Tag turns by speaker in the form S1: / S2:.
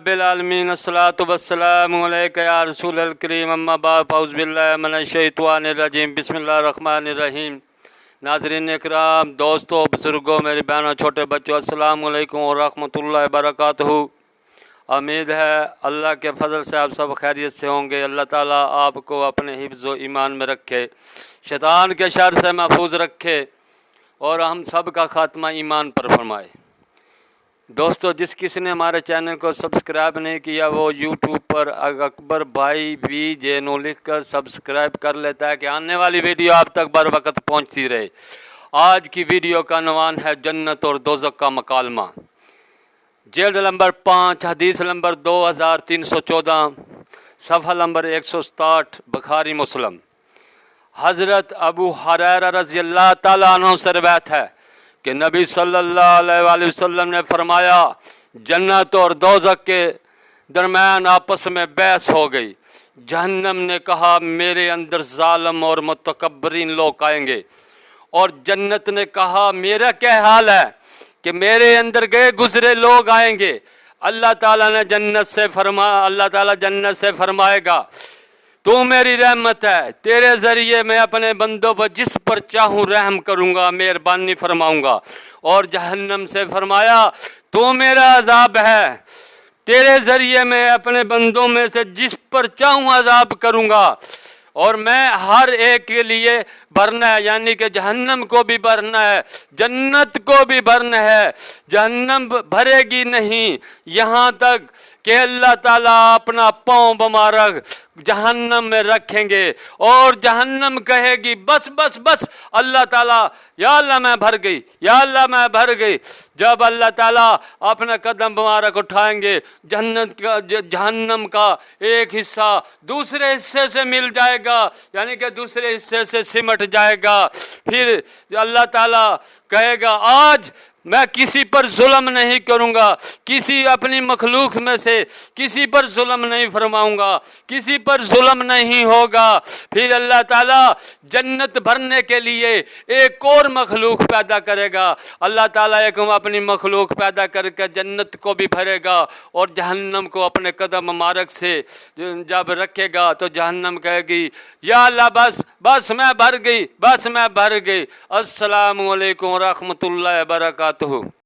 S1: रब्बिल आलमीन अस्सलातु वस्सलामु अलैका या रसूलल करीम अम्मा बाद फ़ौज़ बिल्लाहि मिनश शैतानिर रजीम बिस्मिल्लाहिर रहमानिर रहीम। नाज़रीन इकराम, दोस्तों, बुज़ुर्गों, मेरी बहनों, छोटे बच्चों, अस्सलामु अलैकुम व रहमतुल्लाहि व बरकातुहू। उम्मीद है अल्लाह के फजल से आप सब खैरियत से होंगे। अल्लाह ताला आपको अपने हिफ्ज़ व ईमान में रखे, शैतान के शर से महफूज रखे और हम सब का खात्मा ईमान पर फरमाए। दोस्तों, जिस किसी ने हमारे चैनल को सब्सक्राइब नहीं किया वो यूट्यूब पर अकबर भाई भी जेनो लिख कर सब्सक्राइब कर लेता है कि आने वाली वीडियो आप तक बर वक्त पहुँचती रहे। आज की वीडियो का नवान है जन्नत और दोज़ख का मकालमा। जिल्द नंबर 5, हदीस नंबर 2314, सफ़ा नंबर 167, बुखारी मुस्लिम। हज़रत अबू हुरैरा रज़ियल्लाह ताला अन्हु से रिवायत है कि नबी सल्लल्लाहु अलैहि वसल्लम ने फरमाया, जन्नत और दोज़ख के दरमियान आपस में बहस हो गई। जहन्नम ने कहा, मेरे अंदर जालिम और मुतकब्बरीन लोग आएंगे, और जन्नत ने कहा, मेरा क्या हाल है कि मेरे अंदर गए गुजरे लोग आएंगे। अल्लाह ताला जन्नत से फरमाएगा, तू मेरी रहमत है, तेरे ज़रिए मैं अपने बंदों पर जिस पर चाहूँ रहम करूँगा, मेहरबानी फरमाऊँगा। और जहन्नम से फरमाया, तू मेरा अजाब है, तेरे ज़रिए मैं अपने बंदों में से जिस पर चाहूँ अजाब करूँगा। और मैं हर एक के लिए भरना है, यानी कि जहन्नम को भी भरना है, जन्नत को भी भरना है। जहन्नम भरेगी नहीं यहाँ तक कि अल्लाह ताला अपना पाँव मुबारक जहन्नम में रखेंगे और जहन्नम कहेगी, बस बस बस अल्लाह ताला, या अल्लाह मैं भर गई, या अल्लाह मैं भर गई। जब अल्लाह ताला अपना कदम मुबारक उठाएंगे, जहन्नम का एक हिस्सा दूसरे हिस्से से मिल जाएगा, यानी कि दूसरे हिस्से से सिमट जाएगा। फिर अल्लाह ताला कहेगा, आज मैं किसी पर जुल्म नहीं करूँगा, किसी अपनी मखलूक में से किसी पर जुल्म नहीं फरमाऊँगा, किसी पर जुल्म नहीं होगा। फिर अल्लाह ताला जन्नत भरने के लिए एक और मखलूक पैदा करेगा। अल्लाह ताला एक अपनी मखलूक पैदा करके जन्नत को भी भरेगा और जहन्नम को अपने कदम मुबारक से जब रखेगा तो जहन्नम कहेगी, या अल्लाह बस बस मैं भर गई, बस मैं भर गई। अस्सलामु अलैकुम व रहमतुल्लाहि व बरकातुहू।